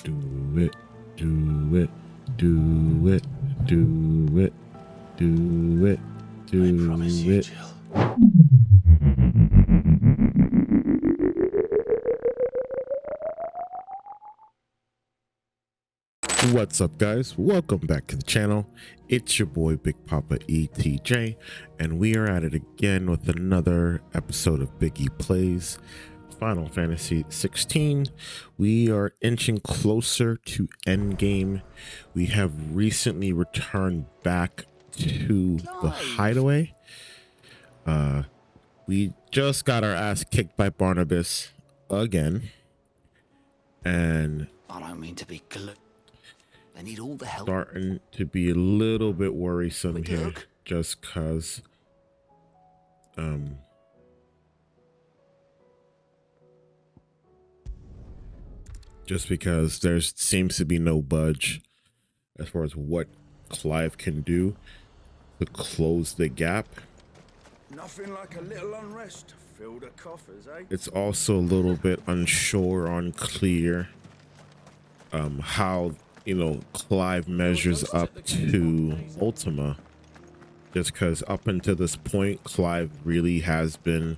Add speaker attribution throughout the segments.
Speaker 1: Do it, do it, do it, do it, do it, do
Speaker 2: I promise you,
Speaker 1: it.
Speaker 2: Jill.
Speaker 1: What's up, guys? Welcome back to the channel. It's your boy Big Papa ETJ, and we are at it again with another episode of Biggie Plays Final Fantasy XVI. We are inching closer to endgame. We have recently returned back to the hideaway. We just got our ass kicked by Barnabas again, and
Speaker 2: I don't mean to be glib. They need all the help.
Speaker 1: starting to be a little bit worrisome
Speaker 2: Quick
Speaker 1: here,
Speaker 2: look.
Speaker 1: just cause there seems to be no budge as far as what Clive can do to close the gap.
Speaker 3: Nothing like a little unrest to fill the coffers, eh?
Speaker 1: It's also a little bit unsure, unclear how, you know, Clive measures up to Ultima, just because up until this point Clive really has been,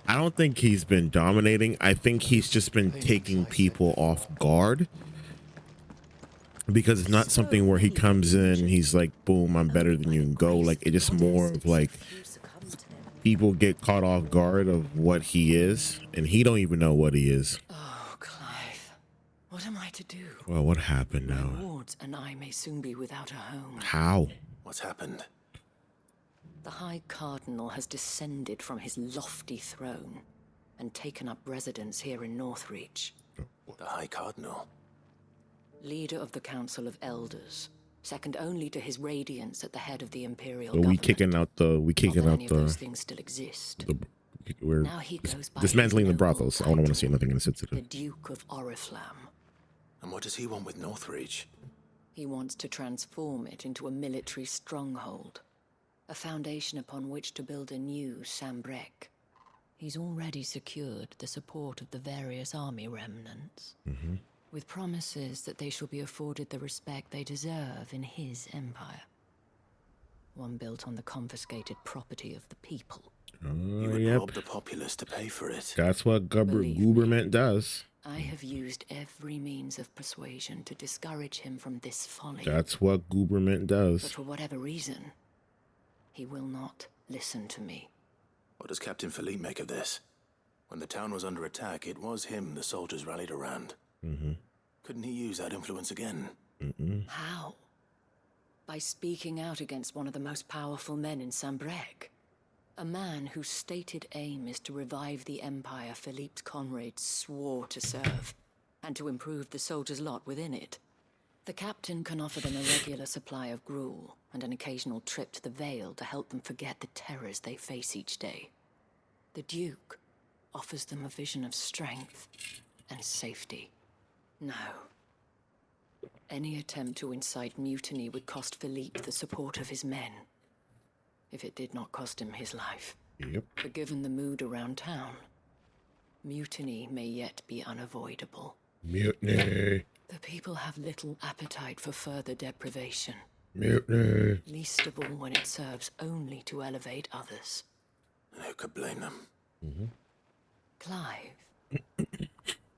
Speaker 1: I don't think he's been dominating. I think he's just been taking people off guard, because it's not something where he comes in, he's like, boom, I'm better than you, and go. Like, it's just more of like people get caught off guard of what he is, and he don't even know what he is.
Speaker 4: Oh, Clive, what am I to do?
Speaker 1: Well, what happened
Speaker 4: My
Speaker 1: now?
Speaker 4: wards and I may soon be without a home.
Speaker 1: How?
Speaker 2: What's happened?
Speaker 4: The High Cardinal has descended from his lofty throne and taken up residence here in Northreach.
Speaker 2: The High Cardinal.
Speaker 4: Leader of the Council of Elders, second only to his radiance at the head of the Imperial
Speaker 1: So
Speaker 4: government.
Speaker 1: we kicking
Speaker 4: Not that
Speaker 1: out
Speaker 4: any of those things still exist.
Speaker 1: we're
Speaker 4: Now he goes by
Speaker 1: dismantling
Speaker 4: his
Speaker 1: the brothels. I
Speaker 4: noble
Speaker 1: don't want to see
Speaker 4: title,
Speaker 1: nothing
Speaker 4: the
Speaker 1: insensitive.
Speaker 4: Duke of Oriflamme.
Speaker 2: And what does he want with Northreach?
Speaker 4: He wants to transform it into a military stronghold, a foundation upon which to build a new Sambrek. He's already secured the support of the various army remnants, with promises that they shall be afforded the respect they deserve in his empire. One built on the confiscated property of the people.
Speaker 2: You would
Speaker 1: Yep,
Speaker 2: rob the populace to pay for it.
Speaker 1: that's what
Speaker 4: Believe me.
Speaker 1: government does.
Speaker 4: I have used every means of persuasion to discourage him from this folly.
Speaker 1: That's what government
Speaker 4: But
Speaker 1: does.
Speaker 4: for whatever reason, he will not listen to me.
Speaker 2: What does Captain Philippe make of this? When the town was under attack, it was him the soldiers rallied around. Couldn't he use that influence again?
Speaker 4: How? By speaking out against one of the most powerful men in Sambrek. A man whose stated aim is to revive the empire Philippe's comrades swore to serve, and to improve the soldiers' lot within it. The captain can offer them a regular supply of gruel, and an occasional trip to the Vale to help them forget the terrors they face each day. The Duke offers them a vision of strength and safety. No. Any attempt to incite mutiny would cost Philippe the support of his men, if it did not cost him his life.
Speaker 1: Yep.
Speaker 4: But given the mood around town, mutiny may yet be unavoidable.
Speaker 1: Mutiny.
Speaker 4: The people have little appetite for further deprivation,
Speaker 1: Mutiny.
Speaker 4: least of all when it serves only to elevate others.
Speaker 2: And who could blame them?
Speaker 4: Clive,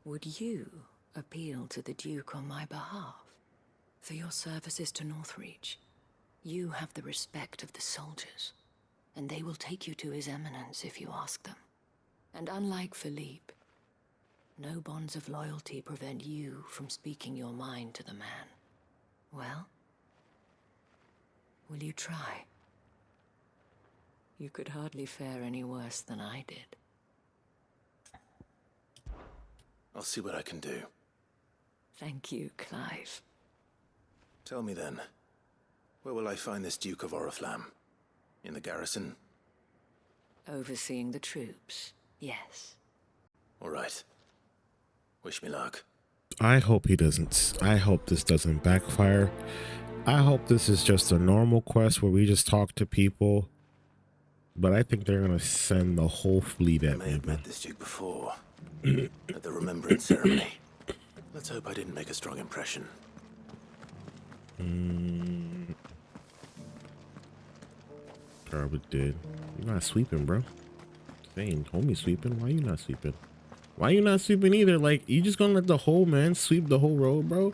Speaker 4: would you appeal to the Duke on my behalf? For your services to Northreach, you have the respect of the soldiers, and they will take you to His Eminence if you ask them. And unlike Philippe, no bonds of loyalty prevent you from speaking your mind to the man. Well, will you try? You could hardly fare any worse than I did.
Speaker 2: I'll see what I can do.
Speaker 4: Thank you, Clive.
Speaker 2: Tell me then, where will I find this Duke of Oriflamme? In the garrison?
Speaker 4: Overseeing the troops, yes.
Speaker 2: All right. Wish me luck.
Speaker 1: I hope he doesn't. I hope this doesn't backfire. I hope this is just a normal quest where we just talk to people. But I think they're gonna send the whole fleet
Speaker 2: I
Speaker 1: at
Speaker 2: may
Speaker 1: me.
Speaker 2: have met this Duke before. At the Remembrance Ceremony. Let's hope I didn't make a strong impression.
Speaker 1: Probably did. You're not sweeping, bro. Saying, homie sweeping. Why you not sweeping? Why you not sweeping either? Like, you just gonna let the whole man sweep the whole road, bro?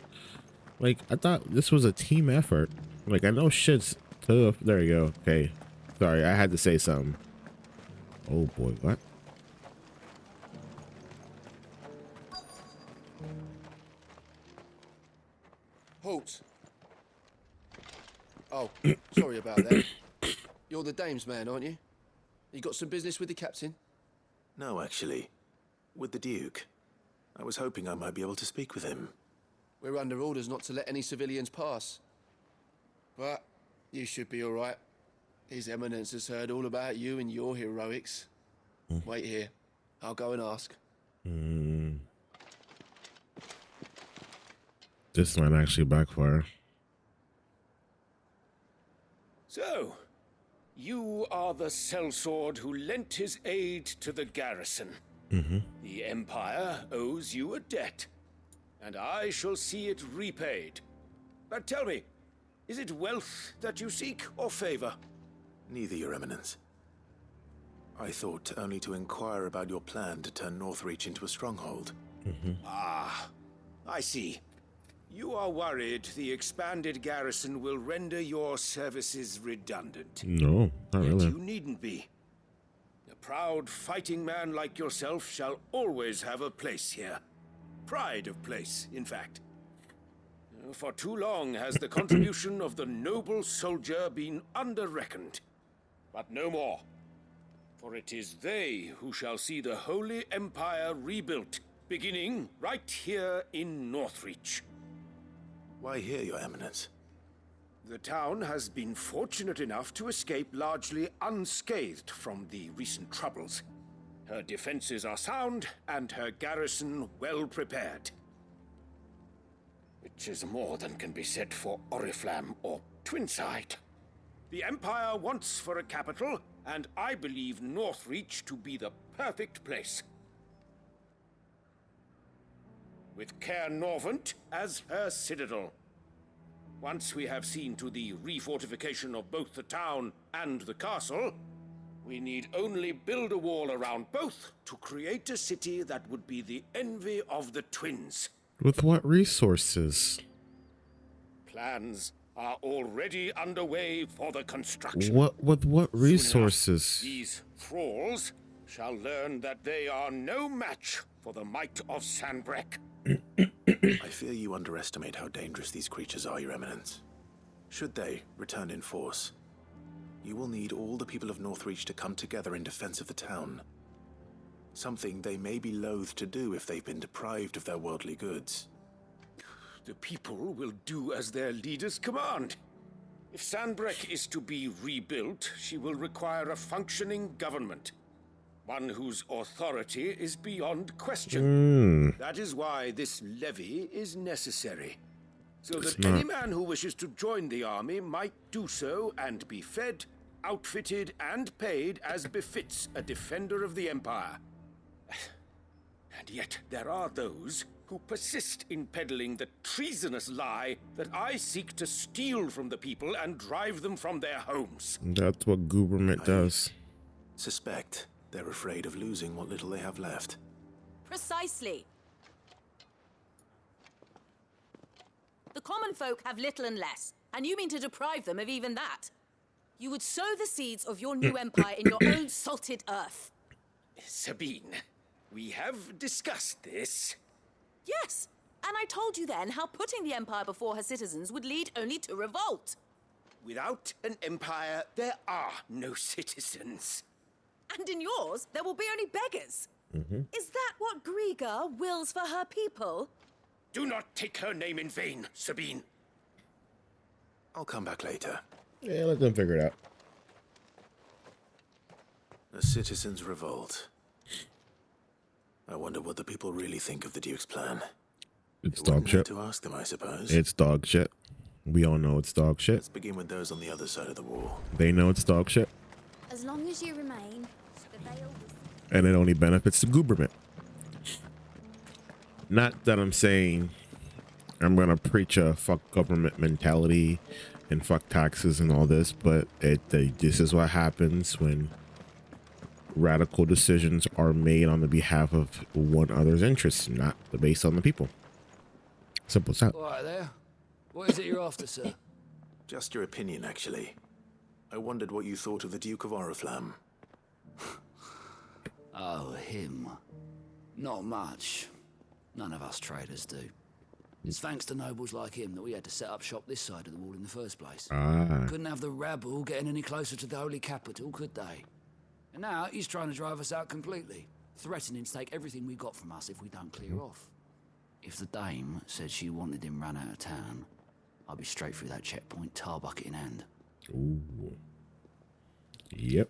Speaker 1: Like, I thought this was a team effort. Like, I know shit's tough. There you go. Okay. Sorry, I had to say something. Oh boy, what?
Speaker 5: Halt. Oh, sorry about that. You're the dame's man, aren't you? You got some business with the captain?
Speaker 2: No, actually. With the Duke. I was hoping I might be able to speak with him.
Speaker 5: We're under orders not to let any civilians pass. But you should be all right. His Eminence has heard all about you and your heroics. Wait here. I'll go and ask.
Speaker 1: This might actually backfire.
Speaker 6: So, you are the sellsword who lent his aid to the garrison. The Empire owes you a debt, and I shall see it repaid. But tell me, is it wealth that you seek, or favor?
Speaker 2: Neither, Your Eminence. I thought only to inquire about your plan to turn Northreach into a stronghold.
Speaker 6: Ah, I see. You are worried the expanded garrison will render your services redundant.
Speaker 1: No, not
Speaker 6: Yet
Speaker 1: really.
Speaker 6: you needn't be. A proud fighting man like yourself shall always have a place here. Pride of place, in fact. For too long has the contribution of the noble soldier been under-reckoned. But no more. For it is they who shall see the Holy Empire rebuilt, beginning right here in Northreach.
Speaker 2: Why here, Your Eminence?
Speaker 6: The town has been fortunate enough to escape largely unscathed from the recent troubles. Her defenses are sound, and her garrison well prepared. Which is more than can be said for Oriflamme or Twinside. The Empire wants for a capital, and I believe Northreach to be the perfect place. With Caer Norvent as her citadel. Once we have seen to the refortification of both the town and the castle, we need only build a wall around both to create a city that would be the envy of the twins.
Speaker 1: With what resources?
Speaker 6: Plans are already underway for the construction.
Speaker 1: With what
Speaker 6: Soon enough,
Speaker 1: resources?
Speaker 6: these thralls shall learn that they are no match for the might of Sanbreque.
Speaker 2: I fear you underestimate how dangerous these creatures are, Your Eminence. Should they return in force, you will need all the people of Northreach to come together in defense of the town. Something they may be loath to do if they've been deprived of their worldly goods.
Speaker 6: The people will do as their leaders command. If Sanbreque is to be rebuilt, she will require a functioning government. One whose authority is beyond question. That is why this levy is necessary. So that any man who wishes to join the army might do so and be fed, outfitted, and paid as befits a defender of the Empire. And yet there are those who persist in peddling the treasonous lie that I seek to steal from the people and drive them from their homes.
Speaker 1: That's what government does.
Speaker 2: Suspect they're afraid of losing what little they have left.
Speaker 7: Precisely. The common folk have little and less, and you mean to deprive them of even that. You would sow the seeds of your new empire in your own salted earth.
Speaker 6: Sabine, we have discussed this.
Speaker 7: Yes, and I told you then how putting the empire before her citizens would lead only to revolt.
Speaker 6: Without an empire, there are no citizens.
Speaker 7: And in yours, there will be only beggars. Is that what Griga wills for her people?
Speaker 6: Do not take her name in vain, Sabine.
Speaker 2: I'll come back later.
Speaker 1: Yeah, let them figure it out.
Speaker 2: A citizens' revolt. I wonder what the people really think of the Duke's plan.
Speaker 1: It's
Speaker 2: It
Speaker 1: dog
Speaker 2: wouldn't
Speaker 1: shit.
Speaker 2: hurt to ask them, I suppose.
Speaker 1: It's dog shit. We all know it's dog shit.
Speaker 2: Let's begin with those on the other side of the wall.
Speaker 1: They know it's dog shit.
Speaker 8: As long as you remain, the veil will...
Speaker 1: And it only benefits the government. Not that I'm saying I'm gonna preach a fuck government mentality and fuck taxes and all this, but this is what happens when radical decisions are made on the behalf of one other's interests, not based on the people. Simple as that.
Speaker 8: All right there. What is it you're after, sir?
Speaker 2: Just your opinion, actually. I wondered what you thought of the Duke of Oriflamme.
Speaker 8: Oh, him. Not much. None of us traders do. It's thanks to nobles like him that we had to set up shop this side of the wall in the first place. Couldn't have the rabble getting any closer to the holy capital, could they? And now he's trying to drive us out completely, threatening to take everything we got from us if we don't clear off. If the dame said she wanted him run out of town, I'd be straight through that checkpoint, tar bucket in hand.
Speaker 1: Ooh. Yep.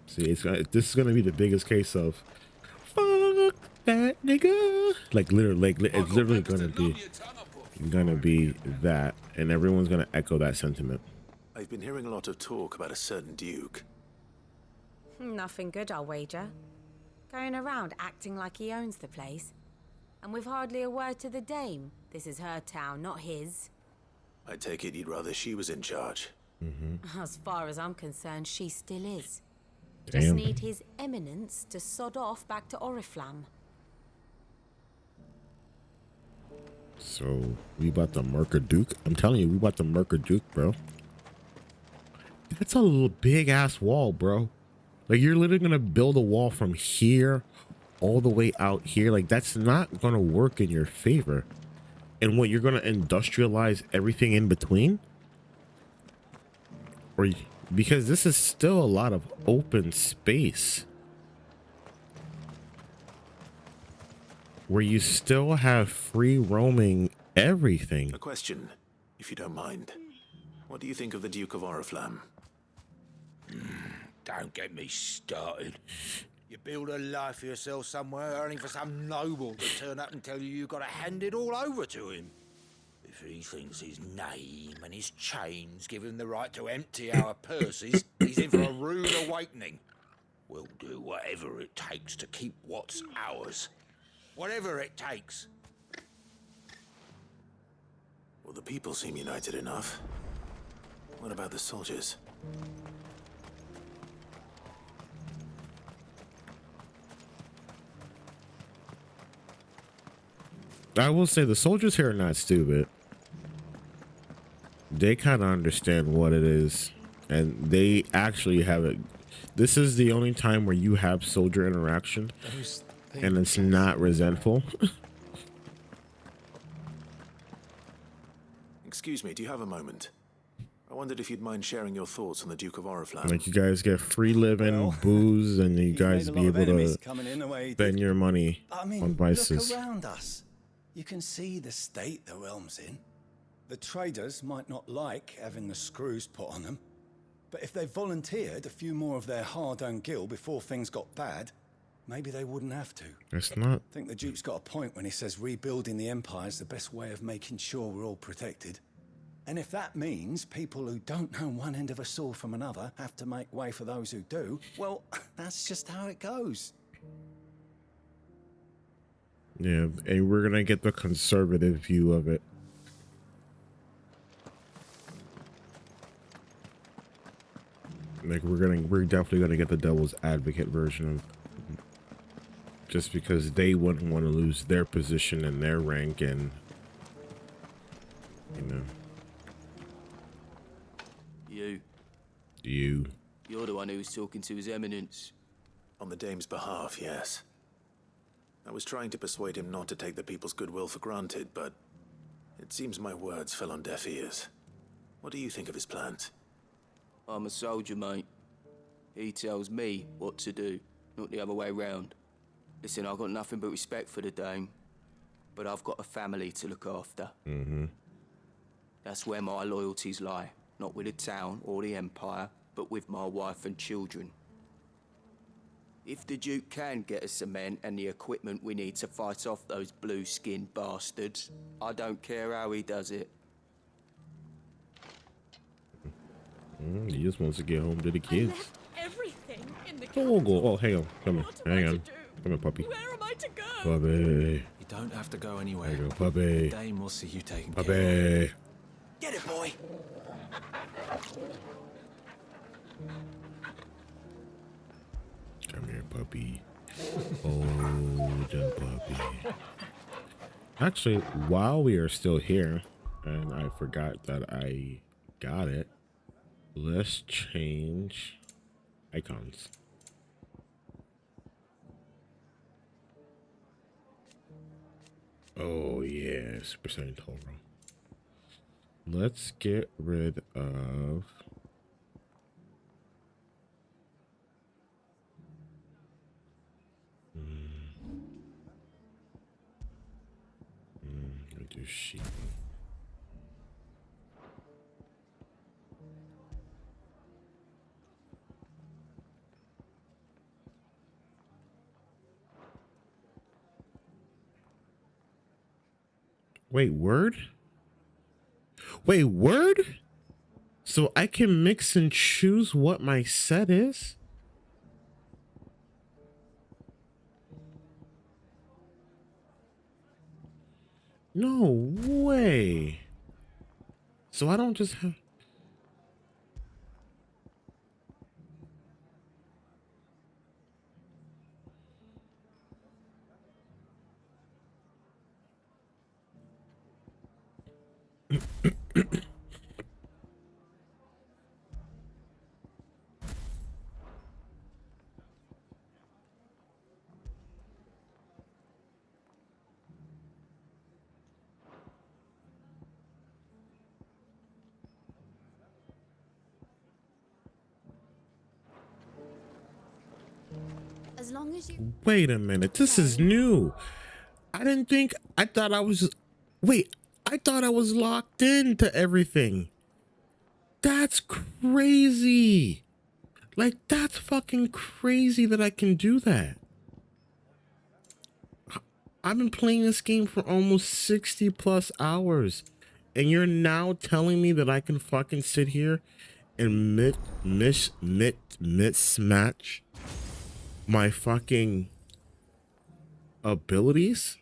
Speaker 1: See, this is gonna be the biggest case of fuck that nigga. Like literally, it's literally gonna be that, and everyone's gonna echo that sentiment.
Speaker 2: I've been hearing a lot of talk about a certain duke.
Speaker 9: Nothing good, I'll wager. Going around acting like he owns the place. And with hardly a word to the dame. This is her town, not his.
Speaker 2: I take it you'd rather she was in charge.
Speaker 9: As far as I'm concerned, she still is.
Speaker 1: Damn.
Speaker 9: Just need his eminence to sod off back to Oriflamme.
Speaker 1: So we about to murk a duke. I'm telling you, we about to murk a duke, bro. That's a little big ass wall, bro. Like, you're literally gonna build a wall from here all the way out here. Like, that's not gonna work in your favor. And what, you're gonna industrialize everything in between? Or because this is still a lot of open space where you still have free roaming everything.
Speaker 2: A question, if you don't mind. What do you think of the Duke of Oriflamme?
Speaker 3: Don't get me started. You build a life for yourself somewhere, earning for some noble to turn up and tell you you've got to hand it all over to him. If he thinks his name and his chains give him the right to empty our purses, he's in for a rude awakening. We'll do whatever it takes to keep what's ours. Whatever it takes.
Speaker 2: Well, the people seem united enough. What about the soldiers?
Speaker 1: I will say the soldiers here are not stupid. They kind of understand what it is, and they actually have it. This is the only time where you have soldier interaction, and it's not resentful.
Speaker 2: Excuse me, do you have a moment? I wondered if you'd mind sharing your thoughts on the Duke of Oriflamme.
Speaker 1: Like, you guys get free living, booze, and you guys be able to spend your money on vices.
Speaker 10: Look around us. You can see the state the realm's in. The traders might not like having the screws put on them, but if they volunteered a few more of their hard-earned gil before things got bad, maybe they wouldn't have to.
Speaker 1: It's not.
Speaker 10: I think the Duke's got a point when he says rebuilding the Empire is the best way of making sure we're all protected. And if that means people who don't know one end of a sword from another have to make way for those who do, well, that's just how it goes.
Speaker 1: Yeah, and we're gonna get the conservative view of it. Like, we're definitely gonna get the devil's advocate version of, just because they wouldn't want to lose their position and their rank, and you know.
Speaker 5: You're the one who was talking to His Eminence.
Speaker 2: On the dame's behalf, yes. I was trying to persuade him not to take the people's goodwill for granted, but it seems my words fell on deaf ears. What do you think of his plans?
Speaker 5: I'm a soldier, mate. He tells me what to do, not the other way round. Listen, I've got nothing but respect for the dame, but I've got a family to look after. That's where my loyalties lie, not with the town or the Empire, but with my wife and children. If the Duke can get us cement and the equipment we need to fight off those blue-skinned bastards, I don't care how he does it.
Speaker 1: He just wants to get home to the kids.
Speaker 7: Everything in the
Speaker 1: Oh, go. Oh, hang on. Come on. Hang on. Come on, puppy.
Speaker 7: Where am I to go?
Speaker 1: Puppy.
Speaker 10: You
Speaker 2: don't have to go anywhere.
Speaker 1: There you go, puppy.
Speaker 2: Dame will see you taken
Speaker 1: Puppy.
Speaker 2: care of.
Speaker 3: Get it, boy.
Speaker 1: Come here, puppy. Oh, the puppy. Actually, while we are still here, and I forgot that I got it, let's change icons. Oh yeah, Super Saiyan Toro. Let's get rid of let me do sheep. Wait, word? Wait, word? So I can mix and choose what my set is? No way. So I don't just have...
Speaker 7: As long as you...
Speaker 1: Wait a minute, this is new. I thought I was... Wait, I thought I was locked into everything. That's crazy. Like, that's fucking crazy that I can do that. I've been playing this game for almost 60 plus hours. And you're now telling me that I can fucking sit here and mismatch my fucking abilities?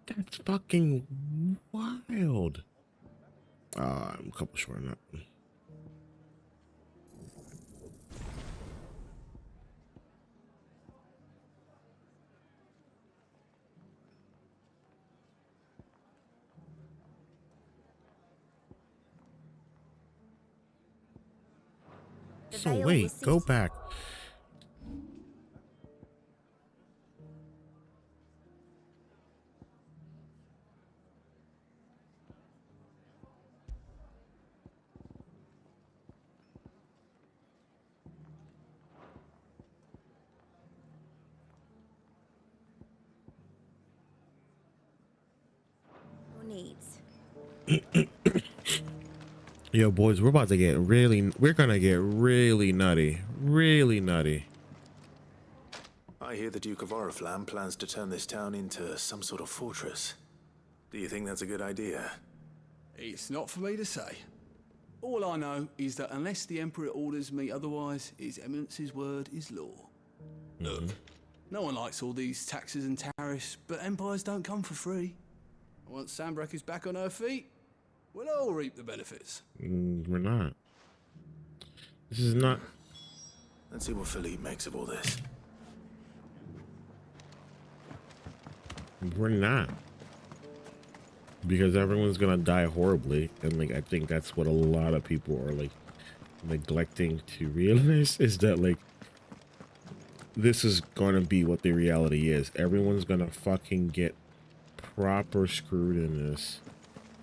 Speaker 1: That's fucking wild. I'm a couple short on that. So wait, go back.
Speaker 9: Needs.
Speaker 1: Yo, boys, we're gonna get really nutty. Really nutty.
Speaker 2: I hear the Duke of Oriflamme plans to turn this town into some sort of fortress. Do you think that's a good idea?
Speaker 5: It's not for me to say. All I know is that unless the Emperor orders me otherwise, His Eminence's word is law. Look, no one likes all these taxes and tariffs, but empires don't come for free. Once Sanbreque is back on her feet, we'll all reap the benefits.
Speaker 1: We're not. This is not.
Speaker 2: Let's see what Philippe makes of all this.
Speaker 1: We're not. Because everyone's gonna die horribly, and like I think that's what a lot of people are like neglecting to realize, is that like this is gonna be what the reality is. Everyone's gonna fucking get proper screwed in this,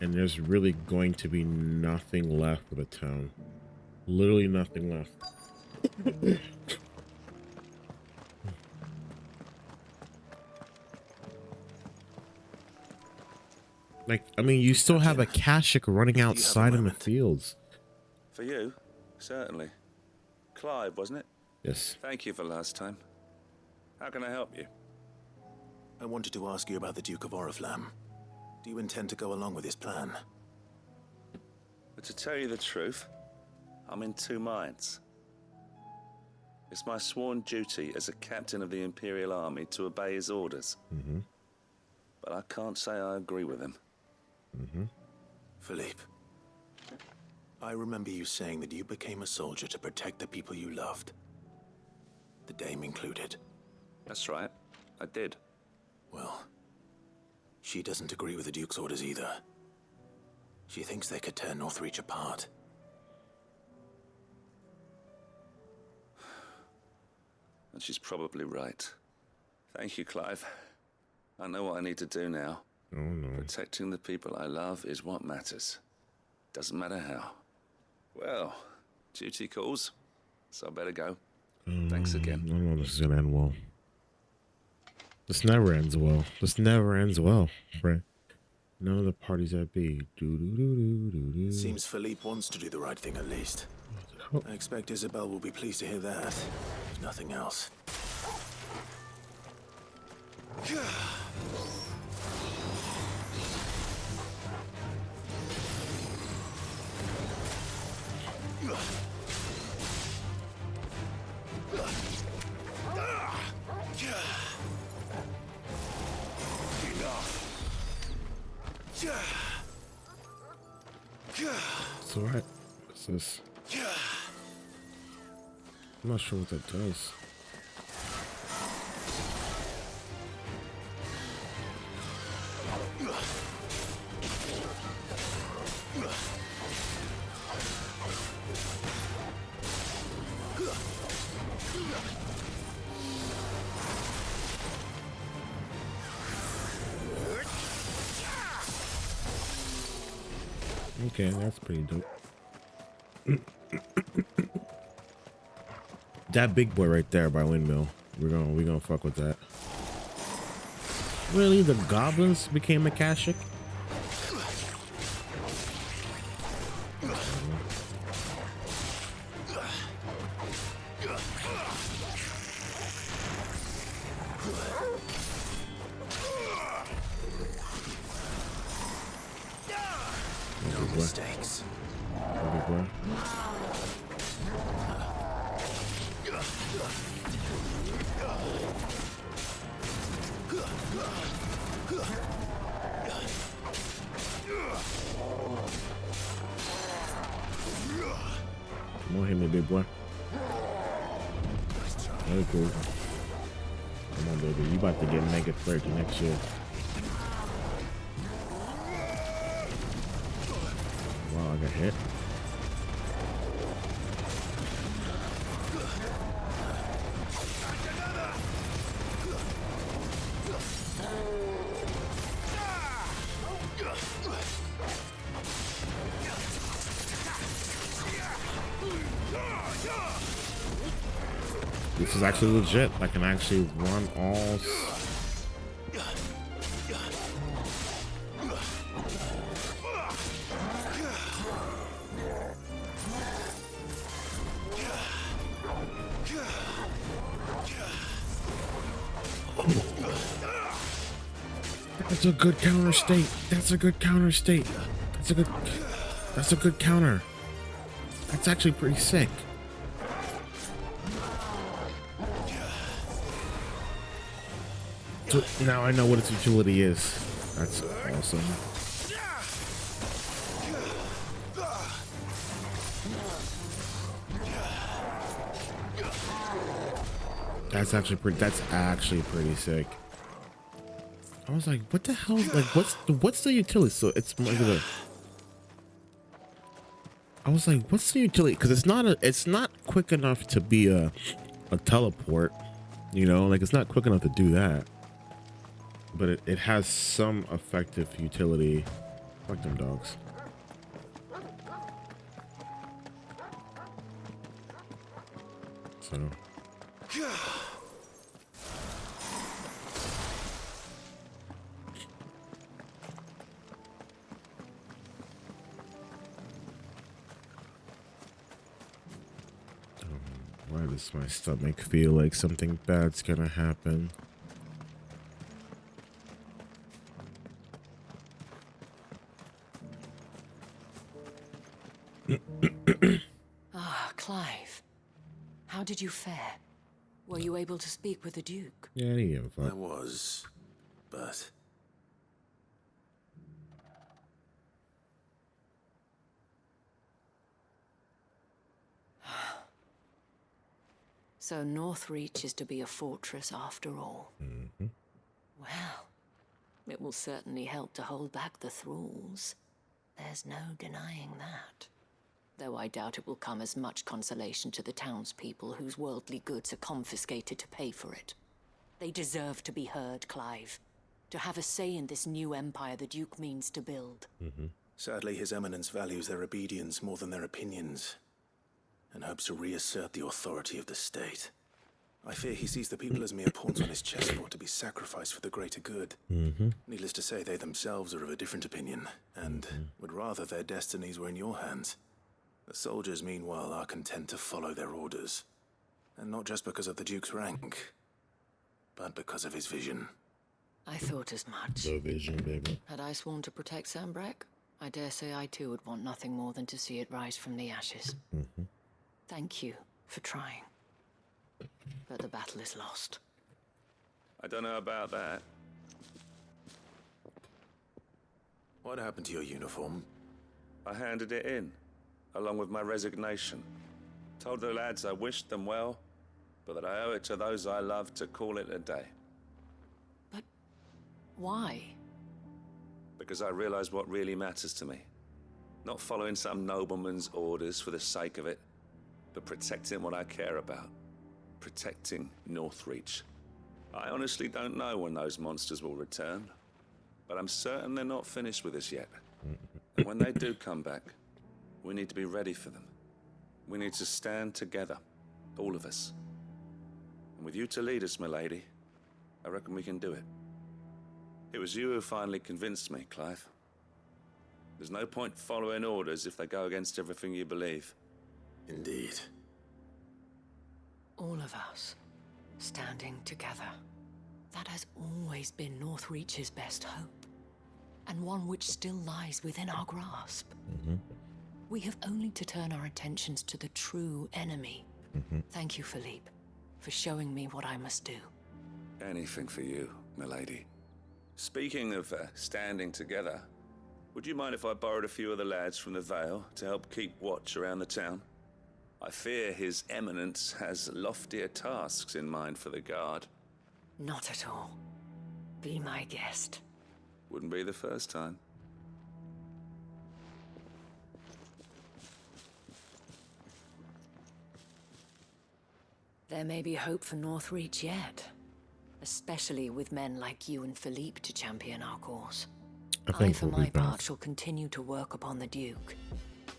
Speaker 1: and there's really going to be nothing left for the town. Literally nothing left. Like, I mean, you still have a Kashik running outside in the fields.
Speaker 11: For you, certainly. Clive, wasn't it?
Speaker 1: Yes.
Speaker 11: Thank you for last time. How can I help you?
Speaker 2: I wanted to ask you about the Duke of Oriflamme. Do you intend to go along with his plan?
Speaker 11: But to tell you the truth, I'm in two minds. It's my sworn duty as a captain of the Imperial Army to obey his orders. But I can't say I agree with him.
Speaker 2: Philippe, I remember you saying that you became a soldier to protect the people you loved. The Dame included.
Speaker 11: That's right, I did.
Speaker 2: Well, she doesn't agree with the Duke's orders either. She thinks they could tear Northreach apart.
Speaker 11: And she's probably right. Thank you, Clive. I know what I need to do now.
Speaker 1: Oh no.
Speaker 11: Protecting the people I love is what matters. Doesn't matter how. Well, duty calls, so I better go. Thanks again.
Speaker 1: I don't know this is gonna end well. This never ends well. This never ends well, right? None of the parties that be.
Speaker 2: Seems Philippe wants to do the right thing at least. I expect Isabel will be pleased to hear that, if nothing else.
Speaker 1: It's alright. What's this? I'm not sure what that does. Okay, that's pretty dope. That big boy right there by windmill. We're gonna fuck with that. Really, the goblins became Akashic?
Speaker 2: No mistakes.
Speaker 1: Big boy. Come on, hit me, big boy. Very cool. Come on, baby. You about to get mega flirty next year. Wow, I got hit. This is actually legit. I can actually run all. That's a good counter state. That's a good counter state. That's a good counter. That's actually pretty sick. So now I know what its utility is. That's awesome. That's actually pretty sick. I was like, what the hell? Like, what's the utility? So it's like I was like, what's the utility? Because it's not quick enough to be a teleport. You know, like it's not quick enough to do that. But it has some effective utility. Fuck them dogs. So. Why does my stomach feel like something bad's gonna happen?
Speaker 4: Ah, Clive. How did you fare? Were you able to speak with the Duke?
Speaker 1: Yeah, any info.
Speaker 2: I was, but...
Speaker 4: So Northreach is to be a fortress after all.
Speaker 1: Mm-hmm.
Speaker 4: Well, it will certainly help to hold back the thralls. There's no denying that. Though I doubt it will come as much consolation to the townspeople whose worldly goods are confiscated to pay for it. They deserve to be heard, Clive. To have a say in this new empire the Duke means to build.
Speaker 1: Mm-hmm.
Speaker 2: Sadly, His Eminence values their obedience more than their opinions, and hopes to reassert the authority of the state. I fear he sees the people as mere pawns on his chessboard to be sacrificed for the greater good.
Speaker 1: Mm-hmm.
Speaker 2: Needless to say, they themselves are of a different opinion, and would rather their destinies were in your hands. The soldiers, meanwhile, are content to follow their orders. And not just because of the Duke's rank, but because of his vision.
Speaker 4: I thought as much.
Speaker 1: The vision, baby.
Speaker 4: Had I sworn to protect Sanbreque, I dare say I too would want nothing more than to see it rise from the ashes.
Speaker 1: Mm-hmm.
Speaker 4: Thank you for trying. But the battle is lost.
Speaker 11: I don't know about that.
Speaker 2: What happened to your uniform?
Speaker 11: I handed it in, along with my resignation. Told the lads I wished them well, but that I owe it to those I love to call it a day.
Speaker 4: But why?
Speaker 11: Because I realized what really matters to me. Not following some nobleman's orders for the sake of it, but protecting what I care about. Protecting Northreach. I honestly don't know when those monsters will return, but I'm certain they're not finished with us yet. And when they do come back, we need to be ready for them. We need to stand together, all of us. And with you to lead us, milady, I reckon we can do it. It was you who finally convinced me, Clive. There's no point following orders if they go against everything you believe.
Speaker 2: Indeed.
Speaker 4: All of us, standing together. That has always been Northreach's best hope, and one which still lies within our grasp.
Speaker 1: Mm-hmm.
Speaker 4: We have only to turn our attentions to the true enemy.
Speaker 1: Mm-hmm.
Speaker 4: Thank you, Philippe, for showing me what I must do.
Speaker 11: Anything for you, milady. Speaking of standing together, would you mind if I borrowed a few of the lads from the Vale to help keep watch around the town? I fear His Eminence has loftier tasks in mind for the guard.
Speaker 4: Not at all. Be my guest.
Speaker 11: Wouldn't be the first time.
Speaker 4: There may be hope for Northreach yet, especially with men like you and Philippe to champion our cause. I, for my part, shall continue to work upon the Duke,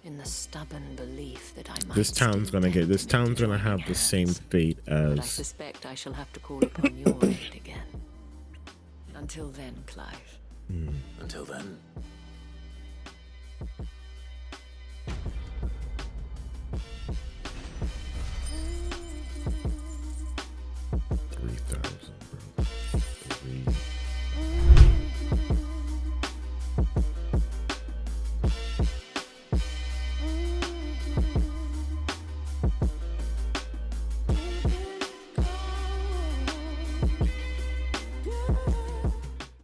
Speaker 4: in the stubborn belief that I might.
Speaker 1: This town's gonna have the same fate as.
Speaker 4: But I suspect I shall have to call upon your aid again. Until then, Clive.
Speaker 2: Until then.